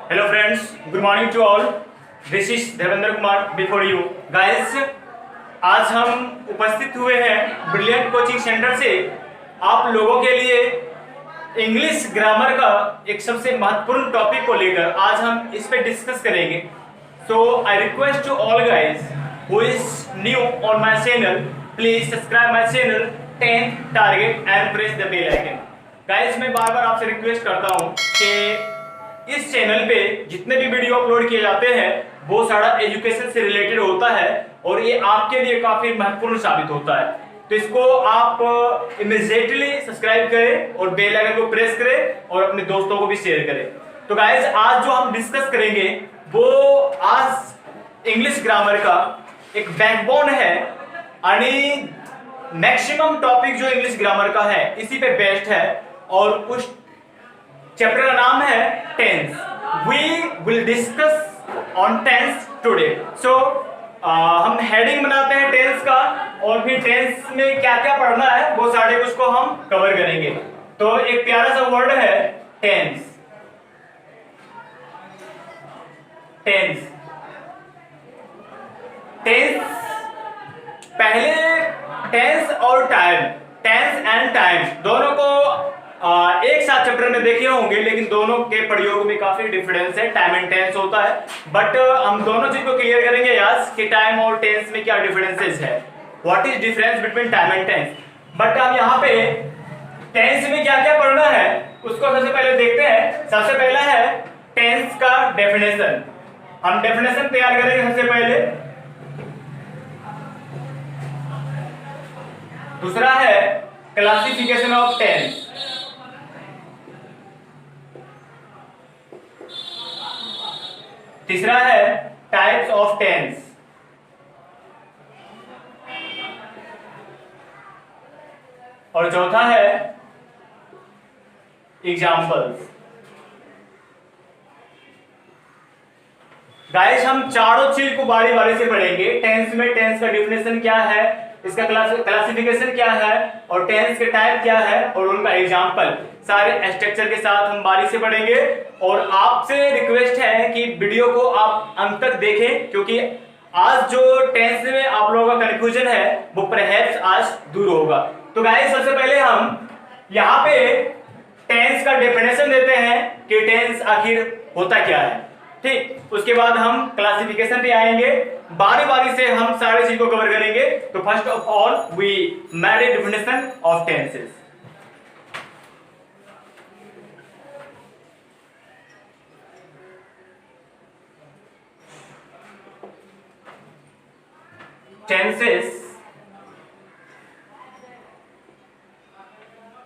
Hello friends, good morning to all. This is Devendra Kumar before you guys. आज हम उपस्थित हुए हैं ब्रिलियंट कोचिंग सेंटर से आप लोगों के लिए इंग्लिश ग्रामर का एक सबसे महत्वपूर्ण टॉपिक को लेकर आज हम इस पे डिस्कस करेंगे. So I request to all guys who is new on my channel, please subscribe my channel 10 target and press the bell icon. Guys, मैं बार बार आपसे रिक्वेस्ट करता हूँ कि इस चैनल पे जितने भी वीडियो अपलोड किए जाते हैं वो सारा एजुकेशन से रिलेटेड होता है और ये आपके लिए काफी महत्वपूर्ण साबित होता है. तो इसको आप इमीडिएटली सब्सक्राइब करें और बेल आइकन को प्रेस करें और अपने दोस्तों को भी शेयर करें. तो गाइस, आज जो हम डिस्कस करेंगे वो आज इंग्लिश ग्रामर का एक बैकबोन है यानी मैक्सिमम टॉपिक जो इंग्लिश ग्रामर का है इसी पे बेस्ड है और उस चैप्टर का नाम है tense. We will discuss on tense today. So हम हेडिंग बनाते हैं टेंस का और फिर टेंस में क्या क्या पढ़ना है वो सारे कुछ को हम कवर करेंगे. तो एक प्यारा सा वर्ड है टेंस. टेंस टेंस पहले टेंस और टाइम, टेंस एंड टाइम दोनों को एक साथ चैप्टर में देखे होंगे, लेकिन दोनों के प्रयोग में काफी डिफरेंस है. टाइम एंड टेंस होता है बट हम दोनों चीज को क्लियर करेंगे आज कि टाइम और टेंस में क्या डिफरेंसेस है, what is difference between time and tense. But हम यहाँ पे टेंस में क्या क्या पढ़ना है उसको सबसे पहले देखते हैं. सबसे पहला है टेंस का डेफिनेशन. हम डेफिनेशन तैयार करेंगे सबसे पहले. दूसरा है क्लासिफिकेशन ऑफ टेंस. तीसरा है टाइप्स ऑफ टेंस. और चौथा है एग्जाम्पल्स. गाइस, हम चारों चीज को बारी बारी से पढ़ेंगे. टेंस में टेंस का डिफिनेशन क्या है, इसका क्लासिफिकेशन क्या है और टेंस के टाइप क्या है और उनका एग्जाम्पल सारे स्ट्रक्चर के साथ हम बारी से पढ़ेंगे. और आपसे रिक्वेस्ट है कि वीडियो को आप अंत तक देखें क्योंकि आज जो टेंस में आप लोगों का कंफ्यूजन है वो परहैप्स आज दूर होगा. तो गाइस, सबसे पहले हम यहाँ पे टेंस का डेफिनेशन देते हैं कि टेंस आखिर होता क्या है. ठीक, उसके बाद हम क्लासिफिकेशन पे आएंगे. बारी बारी से हम सारे चीज को कवर करेंगे. तो first of all we made a definition of tenses. Tenses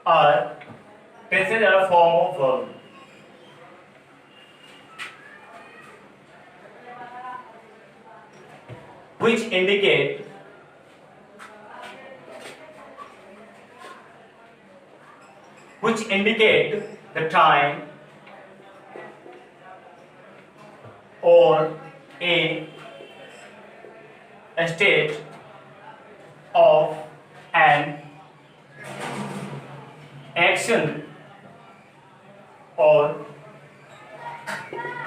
are a form of verb which indicate the time or a state of an action or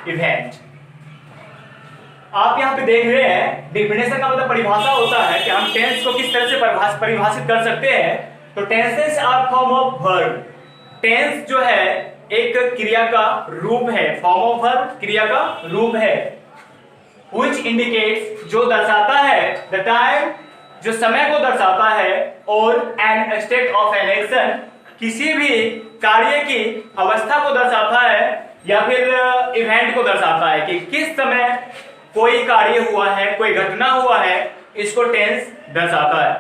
event. आप यहाँ पे देख रहे हैं डिफिनेशन का मतलब परिभाषा होता है कि हम टेंस को किस तरह से परिभाषित कर सकते हैं. तो tenses are form of verb. Tense जो है एक क्रिया का रूप है. फॉर्म ऑफ वर्ब क्रिया का रूप है. Which indicates जो दर्शाता है the time जो समय को दर्शाता है और an state of an action किसी भी कार्य की अवस्था को दर्शाता है या फिर इवेंट को दर्शाता है कि किस समय कोई कार्य हुआ है, कोई घटना हुआ है, इसको टेंस दर्शाता है.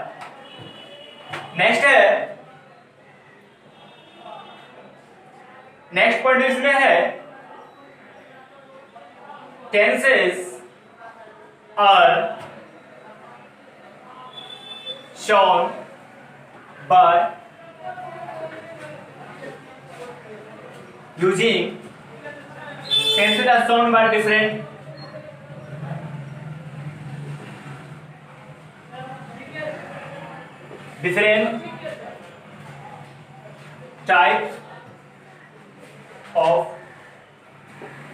नेक्स्ट पॉइंट इसमें है tenses are shown by using tenses are shown by different types of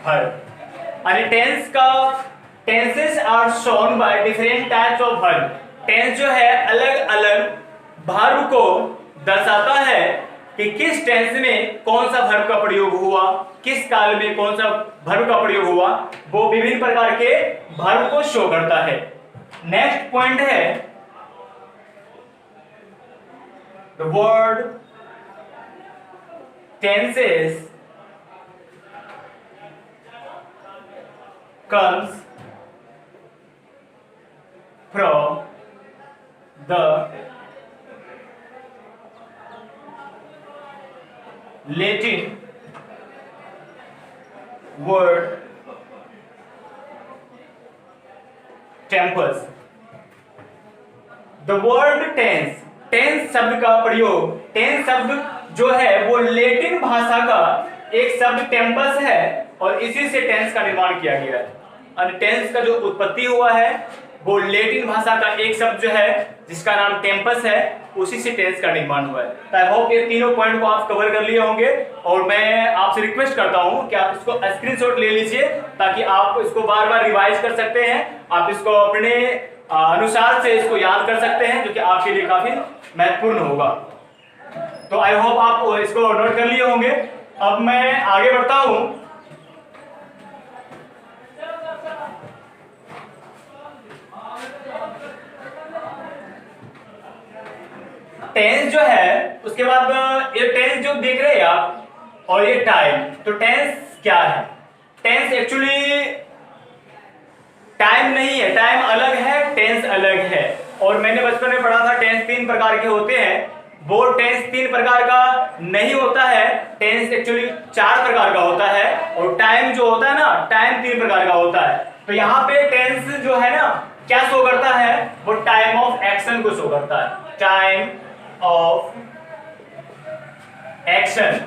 verb। आणि टेंस का tenses are shown by different types of verb. Tense जो है अलग अलग वर्ब को दर्शाता है कि किस टेंस में कौन सा वर्ब का प्रयोग हुआ, किस काल में कौन सा वर्ब का प्रयोग हुआ, वो विभिन्न प्रकार के वर्ब को शो करता है। नेक्स्ट पॉइंट है the word tenses comes from the Latin word tempus। the word tense, tense शब्द का प्रयोग, टेंस शब्द जो है वो लेटिन भाषा का एक शब्द टेम्पस है और इसी से टेंस का निर्माण किया गया है। और टेंस का जो उत्पत्ति हुआ है वो लेटिन भाषा का एक शब्द जो है जिसका नाम टेम्पस है, उसी से टेंस का निर्माण हुआ है। आई होप ये तीनों पॉइंट को आप कवर कर लिए होंगे और मैं आपसे रिक्वेस्ट करता हूं कि आप इसको स्क्रीनशॉट ले लीजिए ताकि आप इसको बार बार रिवाइज कर सकते हैं, आप इसको अपने अनुसार से इसको याद कर सकते हैं, जो कि आपके लिए काफी महत्वपूर्ण होगा। तो आई होप आप इसको नोट कर लिए होंगे। अब मैं आगे बढ़ता हूं। टेंस जो है उसके बाद ये टेंस जो देख रहे हैं आप और ये टाइम, तो टेंस क्या है? टेंस एक्चुअली टाइम नहीं है, टाइम अलग है, टेंस अलग है। और मैंने बचपन में पढ़ा था टेंस 3 प्रकार के होते हैं, वो टेंस 3 प्रकार का नहीं होता है, टेंस एक्चुअली 4 प्रकार का होता है। और टाइम जो होता है ना, टाइम 3 प्रकार का होता है। तो यहाँ पे टेंस जो है ना क्या शो करता है, वो टाइम ऑफ एक्शन को शो करता है, टाइम ऑफ एक्शन।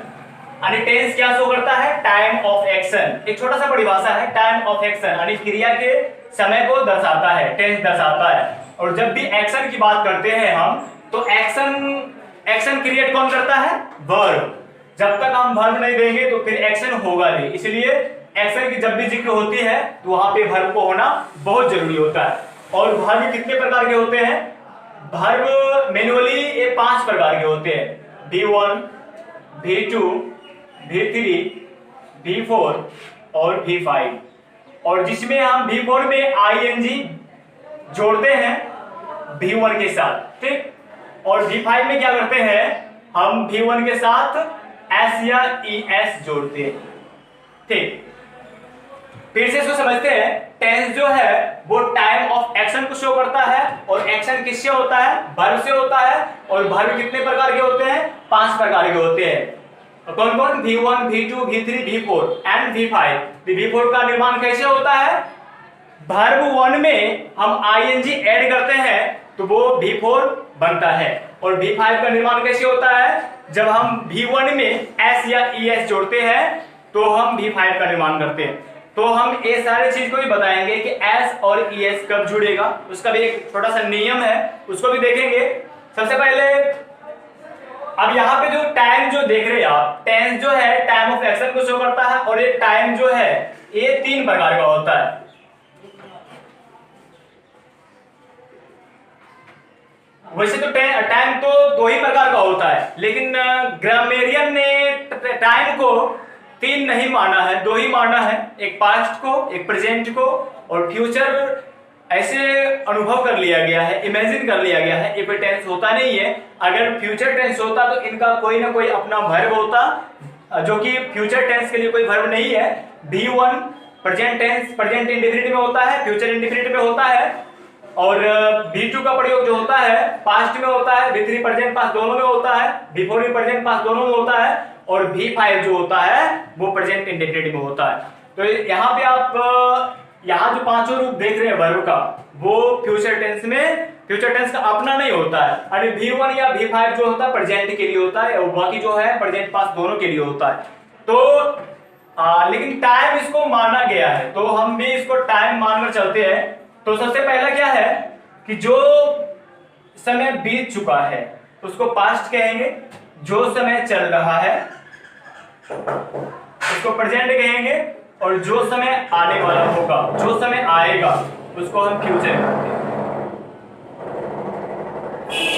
यानी टेंस क्या शो करता है, टाइम ऑफ एक्शन। एक छोटा सा परिभाषा है, टाइम ऑफ एक्शन यानी क्रिया के समय को दर्शाता है, टेंस दर्शाता है। और जब भी एक्शन की बात करते हैं हम, तो एक्शन क्रिएट कौन करता है, वर्ब। जब तक हम वर्ब नहीं देंगे तो फिर एक्शन होगा नहीं, इसलिए एक्शन की जब भी जिक्र होती है तो वहां पे वर्ब को होना बहुत जरूरी होता है। और वर्ब कितने प्रकार के होते हैं, वर्ब मैन्युअली ये 5 प्रकार के होते हैं, V1, V2, V3, V4 और V5। और जिसमें हम V4 में ing जोड़ते हैं V1 के साथ, ठीक। और V5 में क्या करते हैं, हम V1 के साथ S या ES जोड़ते हैं, ठीक। फिर से इसको समझते हैं। टेंस जो है वो टाइम ऑफ एक्शन को शो करता है और एक्शन किससे होता है, वर्ब से होता है। और वर्ब कितने प्रकार के होते हैं, 5 प्रकार के होते हैं। कौन कौन, V1, V2, V3, V4 and V5। V4 का निर्माण कैसे होता है, वर्ब 1 में हम ing ऐड करते हैं तो वो V4 बनता है। और V5 का निर्माण कैसे होता है, जब हम V1 में S या ES जोड़ते हैं तो हम V5 का निर्माण करते हैं। तो हम ये सारे चीज को भी बताएंगे कि S और ES कब जुड़ेगा, उसका भी एक छोटा सा नियम है, उसको भी देखेंगे। सबसे पहले अब यहाँ पे जो टाइम जो देख रहे हैं आप, टेंस जो है टाइम ऑफ एक्शन को शो करता है और ये टाइम जो है ये 3 प्रकार का होता है। वैसे तो टाइम तो 2 ही प्रकार का होता है, लेकिन ग्रामेरियन ने टाइम को 3 नहीं माना है, 2 ही माना है, एक पास्ट को, एक प्रेजेंट को और फ्यूचर। ऐसे अनुभव कर लिया गया है, इमेजिन कर लिया गया है, ये कोई टेंस होता नहीं है। अगर फ्यूचर टेंस होता तो इनका कोई ना कोई अपना वर्ब होता, जो कि फ्यूचर टेंस के लिए कोई वर्ब नहीं है। V1 present tense present indefinite में होता है, फ्यूचर इंडेफिनिट में होता है। और V2 का प्रयोग जो होता है पास्ट में होता है, V3 प्रेजेंट पास्ट दोनों में होता है, V4 भी प्रेजेंट पास्ट दोनों में होता है और V5 जो होता है वो प्रेजेंट इंडेफिनिट में होता है। तो यहाँ पे आप यहाँ जो 5 रूप देख रहे हैं वर्ब का, वो फ्यूचर टेंस में फ्यूचर टेंस का अपना नहीं होता है। अरे V1 या V5 जो होता है प्रेजेंट के लिए होता है और बाकी जो है प्रेजेंट पास्ट दोनों के लिए होता है। तो लेकिन टाइम इसको माना गया है, तो हम भी इसको टाइम मानकर चलते हैं। तो सबसे पहला क्या है कि जो समय बीत चुका है उसको पास्ट कहेंगे, जो समय चल रहा है उसको प्रेजेंट कहेंगे और जो समय आने वाला होगा, जो समय आएगा, उसको हम फ्यूचर कहते हैं।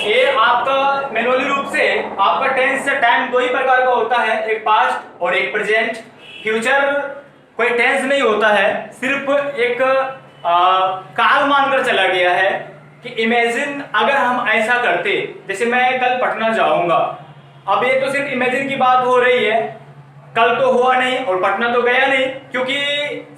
ये आपका मैनुअली रूप से आपका टेंस से टाइम दो ही प्रकार का होता है, एक पास्ट और एक प्रेजेंट। फ्यूचर कोई टेंस नहीं होता है, सिर्फ एक काल मानकर चला गया है कि इमेजिन अगर हम ऐसा करते, जैसे मैं कल पटना जाऊंगा, अब ये तो सिर्फ इमेजिन की बात हो रही है, कल तो हुआ नहीं और पटना तो गया नहीं, क्योंकि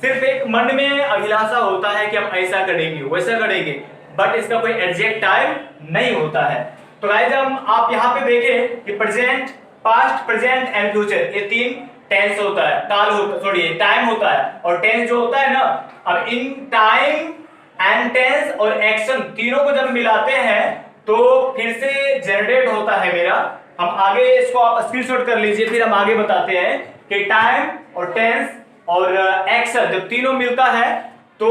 सिर्फ एक मन में अभिलाषा होता है कि हम ऐसा करेंगे वैसा करेंगे, बट इसका कोई एग्जैक्ट टाइम नहीं होता है। तो गाइस हम आप यहाँ पे देखें कि present, past, present and future, ये तीन टेंस होता है, काल होता, सॉरी टाइम होता है। और टेंस जो होता है ना, अब इन टाइम एंड टेंस और एक्शन तीनों को जब मिलाते हैं तो फिर से जनरेट होता है मेरा, हम आगे इसको आप स्क्रीनशॉट कर लीजिए, फिर हम आगे बताते हैं कि टाइम और टेंस और एक्शन जब तीनों मिलता है तो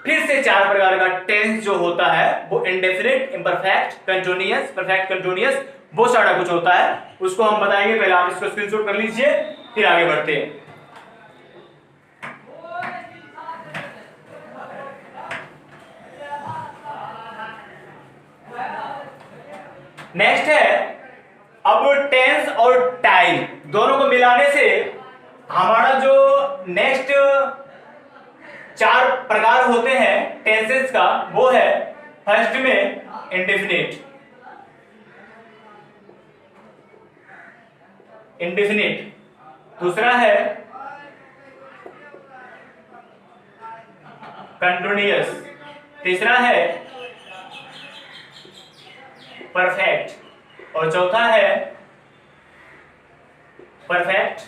फिर से चार प्रकार का टेंस जो होता है वो indefinite, imperfect, continuous, perfect continuous, वो सारा कुछ होता है, उसको हम बताएंगे। पहले आप इसको स्क्रीनशॉट कर लीजिए, फिर आगे बढ़ते हैं। नेक्स्ट है, अब टेंस और टाइम दोनों को मिलाने से हमारा जो नेक्स्ट चार प्रकार होते हैं टेंसेस का, वो है फर्स्ट में इंडेफिनिट, इंडेफिनिट, दूसरा है कंटिन्यूअस, तीसरा है परफेक्ट और चौथा है परफेक्ट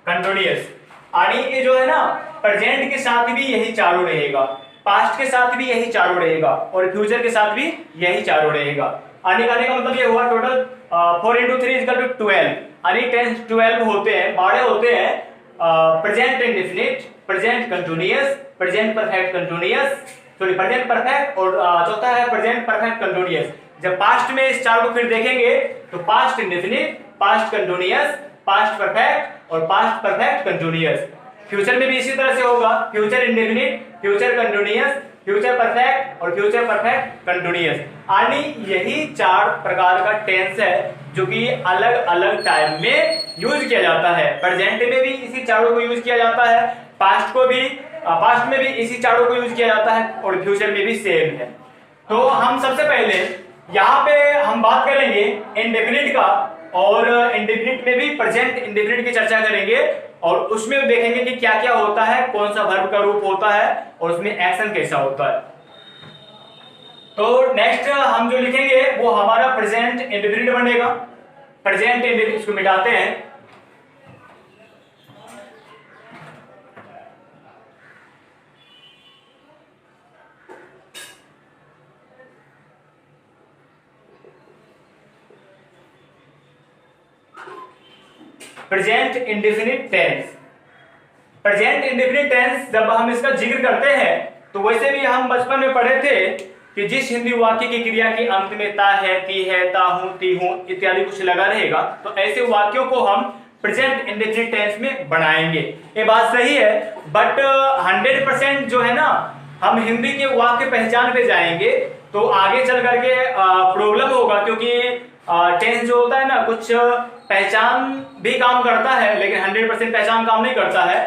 कंटिन्यूअस। और ये जो है ना, प्रेजेंट के साथ भी यही चारों रहेगा, पास्ट के साथ भी यही चारों रहेगा और फ्यूचर के साथ भी यही चारों रहेगा। आने का मतलब ये हुआ टोटल 4 into 3 = 12, यानी 10 12 होते हैं, 12 होते हैं। Present indefinite, present continuous, present perfect continuous, sorry present perfect और चौथा है प्रेजेंट परफेक्ट कंटिन्यूअस। जब पास्ट में इस चार को फिर देखेंगे तो past indefinite, past continuous, past perfect और पास्ट परफेक्ट कंटिन्यूअस। फ्यूचर में भी इसी तरह से होगा, future indefinite, future continuous, future perfect और फ्यूचर परफेक्ट कंटिन्यूअस। यानी यही चार प्रकार का टेंस है जो कि अलग अलग टाइम में यूज किया जाता है। प्रेजेंट में भी इसी चारों को यूज किया जाता है, पास्ट में भी इसी चारों को यूज किया जाता है और फ्यूचर में भी सेम है। तो हम सबसे पहले यहाँ पे हम बात करेंगे इंडेफिनिट का, और इंडेफिनिट में भी प्रेजेंट इंडेफिनिट की चर्चा करेंगे और उसमें देखेंगे कि क्या क्या होता है, कौन सा वर्ब का रूप होता है और उसमें एक्शन कैसा होता है। तो नेक्स्ट हम जो लिखेंगे वो हमारा प्रेजेंट इंडेफिनिट बनेगा। प्रेजेंट इंडेफिनिट, इसको मिटाते हैं, present indefinite tense. Present indefinite tense जब हम इसका जिक्र करते हैं तो वैसे भी हम बचपन में पढ़े थे कि जिस हिंदी वाक्य की क्रिया के अंत में ता है, ती है, ता हूं, ती हूं इत्यादि कुछ लगा रहेगा, तो ऐसे वाक्यों को हम प्रेजेंट इंडेफिनिट टेंस में बनाएंगे। ये बात सही है, बट 100% जो है ना, हम हिंदी के वाक्य पहचान पे जाएंगे तो आगे चल करके प्रॉब्लम होगा, क्योंकि टेंस जो होता है ना, कुछ पहचान भी काम करता है लेकिन 100% पहचान काम नहीं करता है।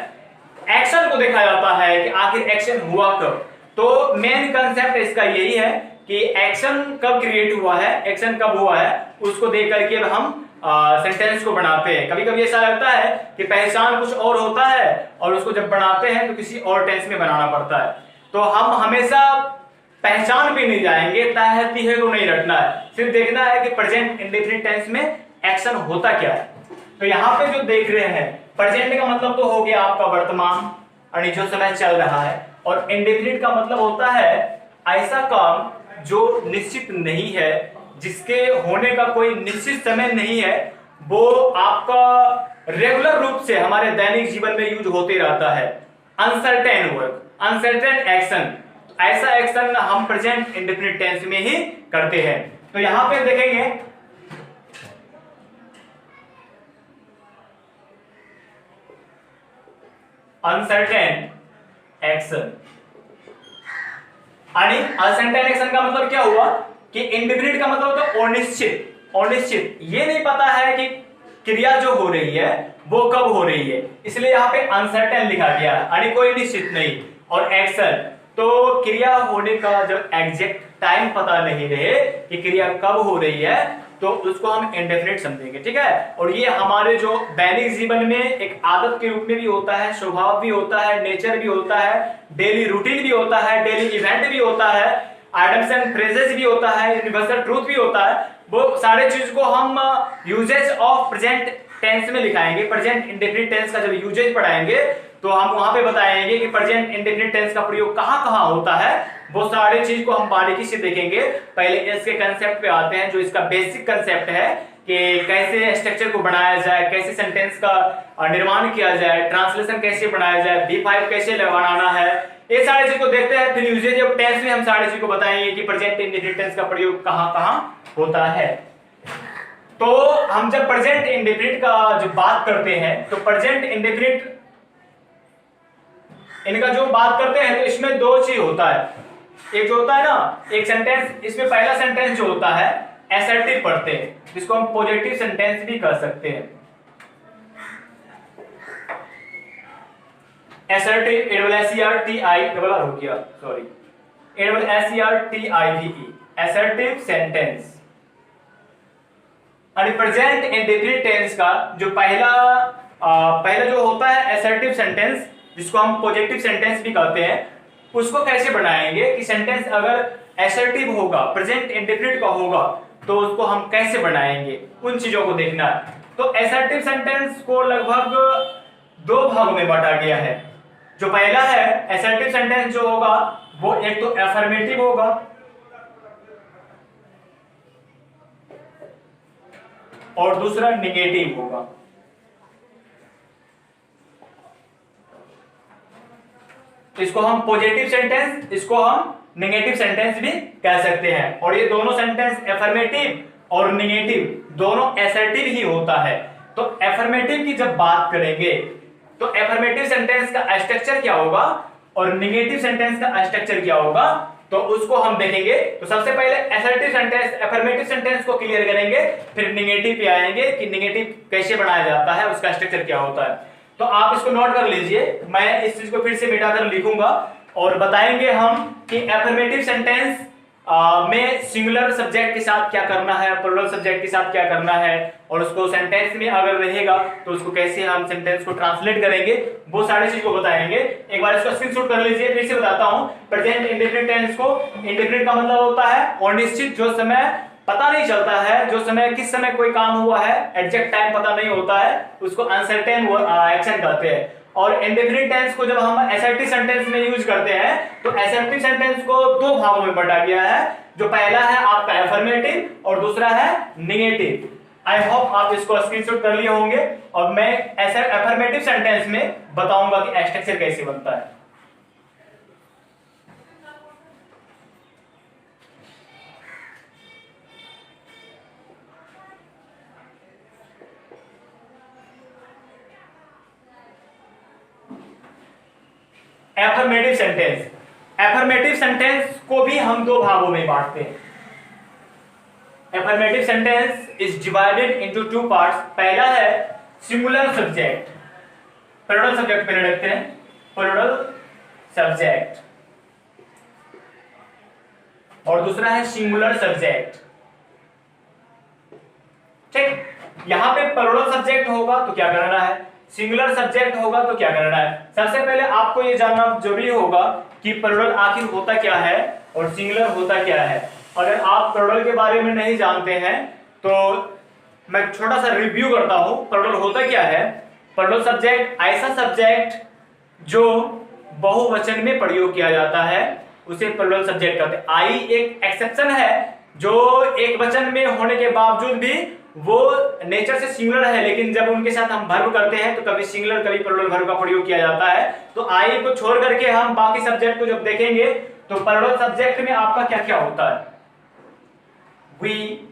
एक्शन को देखा जाता है कि आखिर एक्शन हुआ कब। तो मेन कंसेप्ट इसका यही है कि एक्शन कब क्रिएट हुआ है, एक्शन कब हुआ है, उसको देख करके हम सेंटेंस को बनाते हैं। कभी कभी ऐसा लगता है कि पहचान कुछ और होता है और उसको जब बनाते हैं तो किसी और टेंस में बनाना पड़ता है। तो हम हमेशा पहचान पे नहीं जाएंगे, तहती है तो नहीं रटना है, सिर्फ देखना है कि प्रेजेंट इंडेफिनिट टेंस में एक्शन होता क्या है। तो यहाँ पे जो देख रहे हैं, प्रेजेंट का मतलब तो हो गया आपका वर्तमान, यानी जो समय चल रहा है, और इंडेफिनिट का मतलब होता है ऐसा काम जो निश्चित नहीं है, जिसके होने का कोई निश्चित समय नहीं है, वो आपका रेगुलर रूप से हमारे दैनिक जीवन में यूज होते रहता है। अनसर्टेन वर्क, अनसर्टेन एक्शन, ऐसा एक्शन हम प्रेजेंट इंडेफिनिट टेंस में ही करते हैं। तो यहां पे देखेंगे अनसर्टेन एक्शन, आणि अनसर्टेन एक्शन का मतलब क्या हुआ कि इंडेफिनिट का मतलब होता है अनिश्चित। अनिश्चित, ये नहीं पता है कि क्रिया जो हो रही है वो कब हो रही है, इसलिए यहाँ पे अनसर्टेन लिखा गया है, यानी कोई निश्चित नहीं। और एक्शन, तो क्रिया होने का जब एग्जैक्ट टाइम पता नहीं रहे कि क्रिया कब हो रही है तो उसको हम इंडेफिनिट समझेंगे, ठीक है। और ये हमारे जो दैनिक जीवन में एक आदत के रूप में भी होता है, स्वभाव भी होता है, नेचर भी होता है, डेली रूटीन भी होता है, डेली इवेंट भी होता है, आइटम्स एंड फ्रेजेस भी होता है, यूनिवर्सल ट्रूथ भी होता है। वो सारे चीज को हम यूजेज ऑफ प्रेजेंट टेंस में लिखाएंगे। प्रेजेंट इंडेफिनिट टेंस का जब यूजेज पढ़ाएंगे तो हम वहां पे बताएंगे कि प्रेजेंट इंडेफिनिट टेंस का प्रयोग कहां कहां होता है, वो सारे चीज को हम बारीकी से देखेंगे। पहले इसके कंसेप्ट पे आते हैं, जो इसका बेसिक कंसेप्ट है कि कैसे स्ट्रक्चर को बनाया जाए, कैसे सेंटेंस का निर्माण किया जाए, ट्रांसलेशन कैसे बनाया जाए, B5 कैसे लगाना है, ये सारी चीज को देखते हैं। फिर यूजेज ऑफ टेंस में हम सारी चीज को बताएंगे कि प्रेजेंट इंडेफिनिट टेंस का प्रयोग कहां कहां होता है। तो हम जब प्रेजेंट इंडेफिनिट का जो बात करते हैं तो प्रेजेंट इंडेफिनिट इनका जो बात करते हैं तो इसमें दो चीज होता है। एक जो होता है ना, एक सेंटेंस, इसमें पहला सेंटेंस जो होता है असर्टिव पढ़ते हैं, जिसको हम पॉजिटिव सेंटेंस भी कह सकते हैं। असर्टिव, ASSERTIVE हो गया, सॉरी, ASSERTIVE, असर्टिव सेंटेंस। और प्रेजेंट इंडेफिनिट टेंस का जो पहला जो होता है असर्टिव सेंटेंस, जिसको हम पॉजिटिव सेंटेंस भी कहते हैं, उसको कैसे बनाएंगे कि सेंटेंस अगर असर्टिव होगा, प्रेजेंट इंडेफिनिट का होगा, तो उसको हम कैसे बनाएंगे, उन चीजों को देखना है। तो असर्टिव सेंटेंस को लगभग दो भागों में बांटा गया है। जो पहला है असर्टिव सेंटेंस जो होगा वो एक तो अफर्मेटिव होगा और दूसरा निगेटिव होगा। इसको हम पॉजिटिव सेंटेंस, इसको हम नेगेटिव सेंटेंस भी कह सकते हैं। और ये दोनों सेंटेंस अफर्मेटिव और निगेटिव दोनों असर्टिव ही होता है। तो अफर्मेटिव की जब बात करेंगे तो अफर्मेटिव सेंटेंस का स्ट्रक्चर क्या होगा और निगेटिव सेंटेंस का स्ट्रक्चर क्या होगा, तो उसको हम देखेंगे। तो सबसे पहले असर्टिव सेंटेंस, अफर्मेटिव सेंटेंस को क्लियर करेंगे, फिर निगेटिव पे आएंगे कि निगेटिव कैसे बनाया जाता है, उसका स्ट्रक्चर क्या होता है। तो आप इसको नोट कर लीजिए, मैं इस चीज को फिर से मिटाकर लिखूंगा और बताएंगे हम कि अफर्मेटिव सेंटेंस में सिंगुलर सब्जेक्ट के साथ क्या करना है, प्लूरल सब्जेक्ट के साथ क्या करना है, और उसको सेंटेंस में अगर रहेगा तो उसको कैसे हम सेंटेंस को ट्रांसलेट करेंगे, वो सारी चीज को बताएंगे। एक बार इसको स्क्रीनशॉट कर लीजिए, फिर से बताता हूं। प्रेजेंट इंडेफिनिट टेंस को, इंडेफिनिट का मतलब होता है अनिश्चित, जो समय पता नहीं चलता है, जो समय किस समय कोई काम हुआ है, एग्जैक्ट टाइम पता नहीं होता है, उसको अनसर्टेन एक्शन कहते हैं। और इंडेफिनिट टेंस को जब हम असर्टिव सेंटेंस में यूज करते हैं तो असर्टिव सेंटेंस को दो भागों में बांटा गया है। जो पहला है आपका अफर्मेटिव और दूसरा है निगेटिव। आई होप आप इसको स्क्रीनशॉट कर लिए होंगे और मैं ऐसा अफर्मेटिव सेंटेंस में बताऊंगा कि स्ट्रक्चर कैसे बनता है। एफर्मेटिव सेंटेंस, एफर्मेटिव सेंटेंस को भी हम दो भागों में बांटते हैं। Affirmative sentence is divided into two parts. पहला है सिंगुलर सब्जेक्ट, प्लूरल सब्जेक्ट पहले रखते हैं, प्लूरल सब्जेक्ट, और दूसरा है सिंगुलर सब्जेक्ट। ठीक, यहां पे प्लूरल सब्जेक्ट होगा तो क्या करना है, सिंगुलर सब्जेक्ट होगा तो क्या करना है। सबसे पहले आपको ये जानना जरूरी होगा कि प्लूरल आखिर होता क्या है और सिंगुलर होता क्या है। अगर आप प्लूरल के बारे में नहीं जानते हैं तो मैं छोटा सा रिव्यू करता हूं। प्लूरल होता क्या है। प्लूरल सब्जेक्ट ऐसा सब्जेक्ट जो बहुवचन में प्रयोग किया जाता है उसे प्लूरल सब्जेक्ट कहते हैं। आई एक एक्सेप्शन है जो एक वचन में होने के बावजूद भी वो नेचर से सिंगुलर है, लेकिन जब उनके साथ हम वर्ब करते हैं तो कभी सिंगुलर कभी प्लूरल वर्ब का प्रयोग किया जाता है। तो आई को छोड़ करके हम बाकी सब्जेक्ट को जब देखेंगे तो प्लूरल सब्जेक्ट में आपका क्या क्या होता है? वी,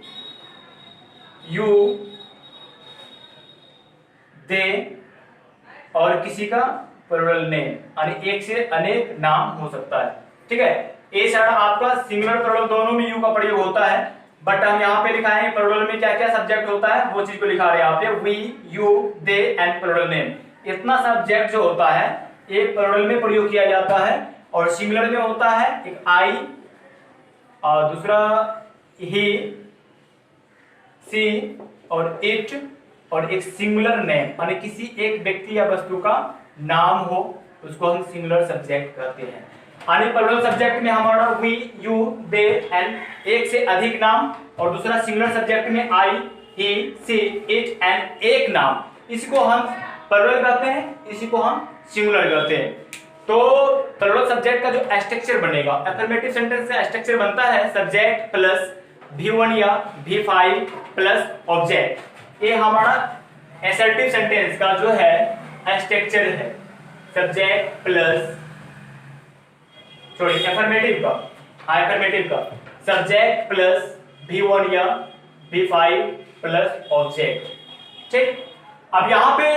यू, दे और किसी का प्लूरल नेम, यानी एक से अनेक नाम हो सकता है। ठीक है, ए सारा आपका सिंगुलर प्लूरल दोनों में यू का प्रयोग होता है, बट हम यहाँ पे लिखा है प्लूरल में क्या क्या सब्जेक्ट होता है वो चीज को लिखा रहे हैं यहाँ पे, we, you, they and plural name. इतना सब्जेक्ट जो होता है एक प्लूरल में प्रयोग किया जाता है, और सिंगुलर में होता है एक आई और दूसरा ही, सी और इट, और एक सिंगुलर नेम यानी किसी एक व्यक्ति या वस्तु का नाम हो उसको हम सिंगुलर सब्जेक्ट कहते हैं। यानी प्लूरल सब्जेक्ट में हमारा वी, यू, दे एंड एक से अधिक नाम, और दूसरा सिंगुलर सब्जेक्ट में आई, ही, सी, इट एंड एक नाम, इसको हम प्लूरल कहते हैं, इसी को हम सिंगुलर कहते हैं। तो प्लूरल सब्जेक्ट का जो स्ट्रक्चर बनेगा, अफर्मेटिव सेंटेंस का स्ट्रक्चर बनता है सब्जेक्ट प्लस V1 या V5 प्लस ऑब्जेक्ट। ये हमारा असर्टिव सेंटेंस का जो है स्ट्रक्चर है, सब्जेक्ट प्लस अफर्मेटिव का सब्जेक्ट प्लस V1 या V5 प्लस ऑब्जेक्ट। ठीक, अब यहाँ पे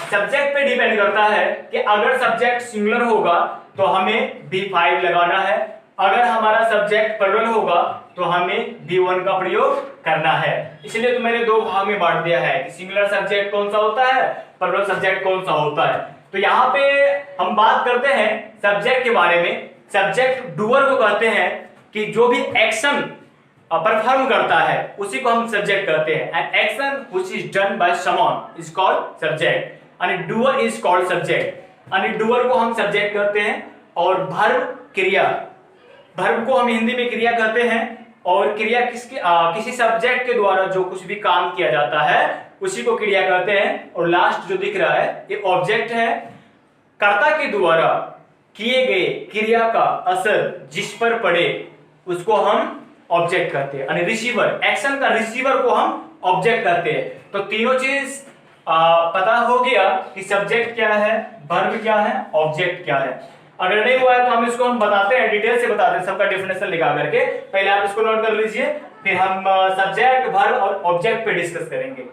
सब्जेक्ट पे डिपेंड करता है कि अगर सब्जेक्ट सिंगुलर होगा तो हमें V5 लगाना है, अगर हमारा सब्जेक्ट प्लूरल होगा तो हमें V1 का प्रयोग करना है। इसलिए तो मैंने दो भाग में बांट दिया है कि सिंगुलर सब्जेक्ट कौन सा होता है, प्लूरल सब्जेक्ट कौन सा होता है। तो यहाँ पे हम बात करते हैं सब्जेक्ट के बारे में। सब्जेक्ट डूअर को कहते हैं कि जो भी एक्शन परफॉर्म करता है उसी को हम सब्जेक्ट कहते हैं। An action which is done by someone is called subject, यानी डूअर इज कॉल्ड सब्जेक्ट, यानी डूअर को हम सब्जेक्ट कहते हैं। और वर्ब क्रिया, वर्ब को हम हिंदी में क्रिया कहते हैं, और क्रिया किसी सब्जेक्ट के द्वारा जो कुछ भी काम किया जाता है उसी को क्रिया कहते हैं। और लास्ट जो दिख रहा है ये ऑब्जेक्ट है, कर्ता के द्वारा किए गए क्रिया का असर जिस पर पड़े उसको हम ऑब्जेक्ट कहते हैं, यानी रिसीवर, एक्शन का रिसीवर को हम ऑब्जेक्ट कहते हैं। तो तीनों चीज पता हो गया कि सब्जेक्ट क्या है, वर्ब क्या है, ऑब्जेक्ट क्या है। अगर नहीं हुआ है तो हम इसको बताते हैं, डिटेल से बताते हैं सबका डेफिनेशन लिखा करके। पहले आप इसको नोट कर लीजिए, फिर हम सब्जेक्ट, वर्ब और ऑब्जेक्ट पे डिस्कस करेंगे।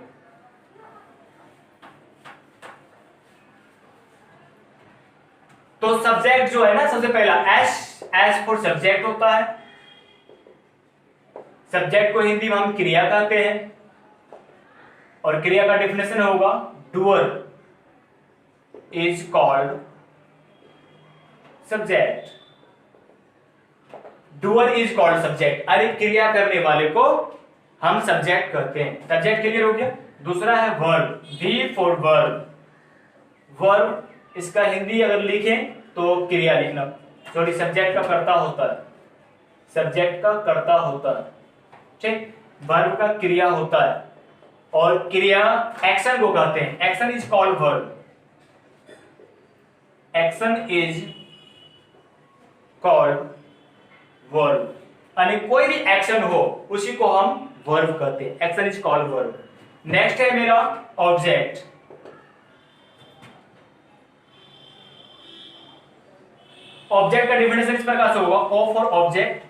तो सब्जेक्ट जो है ना, सबसे पहला एस फॉर सब्जेक्ट होता है। सब्जेक्ट को हिंदी में हम क्रिया कहते हैं, और क्रिया का डेफिनेशन होगा doer is called subject. Doer is called subject, अरे क्रिया करने वाले को हम सब्जेक्ट कहते हैं। सब्जेक्ट क्लियर हो गया। दूसरा है verb, V for verb. Verb इसका हिंदी अगर लिखें तो क्रिया लिखना, सॉरी सब्जेक्ट का कर्ता होता है, सब्जेक्ट का कर्ता होता है। ठीक, वर्ब का क्रिया होता है, और क्रिया एक्शन को कहते हैं। Action is called verb, action is called verb, यानी कोई भी एक्शन हो उसी को हम वर्ब कहते हैं। Action is called verb. Next है मेरा ऑब्जेक्ट। ऑब्जेक्ट का डेफिनेशन इस प्रकार से होगा, ओ फॉर ऑब्जेक्ट।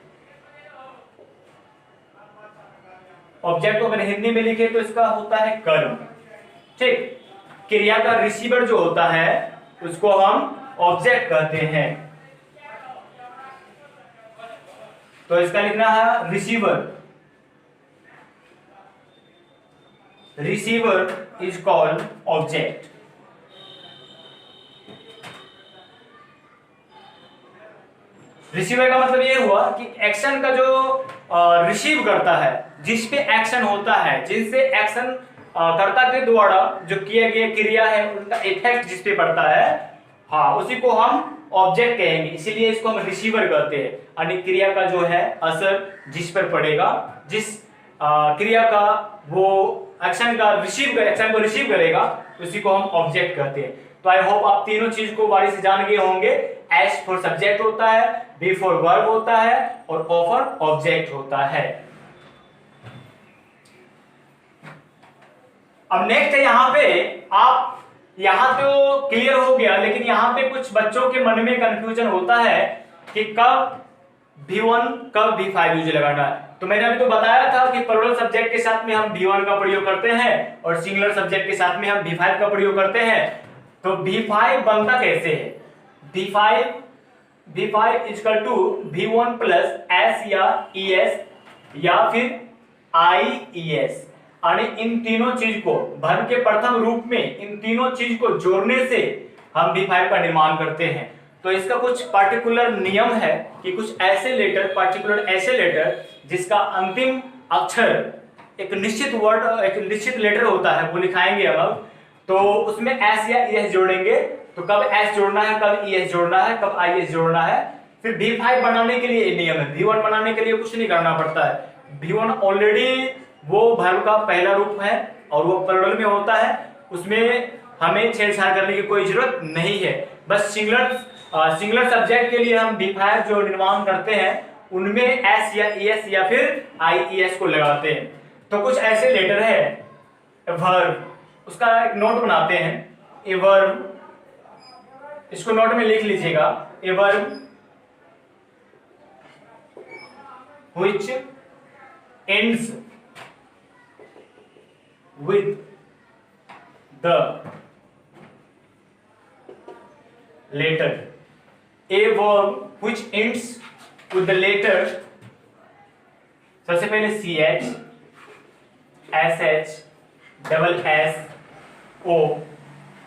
ऑब्जेक्ट को अगर हिंदी में लिखे तो इसका होता है कर्म। ठीक, क्रिया का रिसीवर जो होता है उसको हम ऑब्जेक्ट कहते हैं। तो इसका लिखना है receiver, receiver is called object. Receiver का मतलब ये हुआ कि एक्शन का जो रिसीव करता है, जिस पे एक्शन होता है, जिनसे एक्शन कर्ता के द्वारा जो किए गए क्रिया है उनका इफेक्ट जिस पे पड़ता है, हाँ उसी को हम ऑब्जेक्ट कहेंगे। इसीलिए इसको हम रिसीवर कहते हैं, यानी क्रिया का जो है असर जिस पर पड़ेगा, जिस क्रिया का वो एक्शन को रिसीव करेगा उसी को हम ऑब्जेक्ट कहते हैं। तो आई होप आप तीनों चीज को बारी से जान गए होंगे। एस फॉर सब्जेक्ट होता है, बी फॉर वर्ब होता है, और ओ फॉर ऑब्जेक्ट होता है। अब नेक्स्ट है यहाँ पे, आप यहाँ तो क्लियर हो गया, लेकिन यहाँ पे कुछ बच्चों के मन में कंफ्यूजन होता है कि कब V1 कब V5 यूज लगाना है। तो मैंने अभी तो बताया था कि प्लूरल सब्जेक्ट के साथ में हम V1 का प्रयोग करते हैं और सिंगुलर सब्जेक्ट के साथ में हम V5 का प्रयोग करते हैं। तो V5 बनता कैसे है? V5 equal to V1 plus S या ES या फिर IES, यानी इन तीनों चीज को वर्ब के प्रथम रूप में इन तीनों चीज को जोड़ने से हम V5 का निर्माण करते हैं। तो इसका कुछ पार्टिकुलर नियम है कि कुछ ऐसे लेटर जिसका अंतिम अक्षर एक निश्चित वर्ड एक निश्चित लेटर होता है वो लिखाएंगे हम, तो उसमें S या ES जोड़ेंगे। तो कब S जोड़ना है, कब ES जोड़ना है, कब IS जोड़ना है। फिर V5 बनाने के लिए नियम है, V1 बनाने के लिए कुछ नहीं करना पड़ता है। V1 ऑलरेडी वो वर्ब का पहला रूप है और वो प्लूरल में होता है, उसमें हमें छेड़छाड़ करने की कोई जरूरत नहीं है। बस सिंगुलर सब्जेक्ट के लिए हम V5 जो निर्माण करते हैं उनमें S या ES या फिर IES को लगाते हैं। तो कुछ ऐसे लेटर है वर्ब, उसका एक नोट बनाते हैं। ए वर्ब, इसको नोट में लिख लीजिएगा। A verb which ends with the letter, a verb which ends with the letter, सबसे पहले CH, SH, double S, O,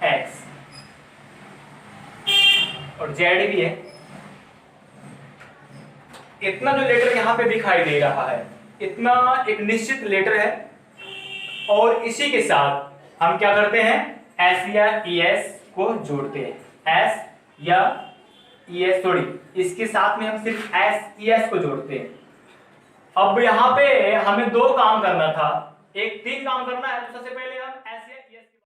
X और Z भी है। इतना जो लेटर यहां पे दिखाई दे रहा है, इतना एक निश्चित लेटर है और इसी के साथ हम क्या करते हैं, S या ES को जोड़ते हैं। S या ES सॉरी, इसके साथ में हम सिर्फ S ES को जोड़ते हैं। अब यहां पे हमें 2 काम करना था, एक 3 काम करना है। तो सबसे पहले हम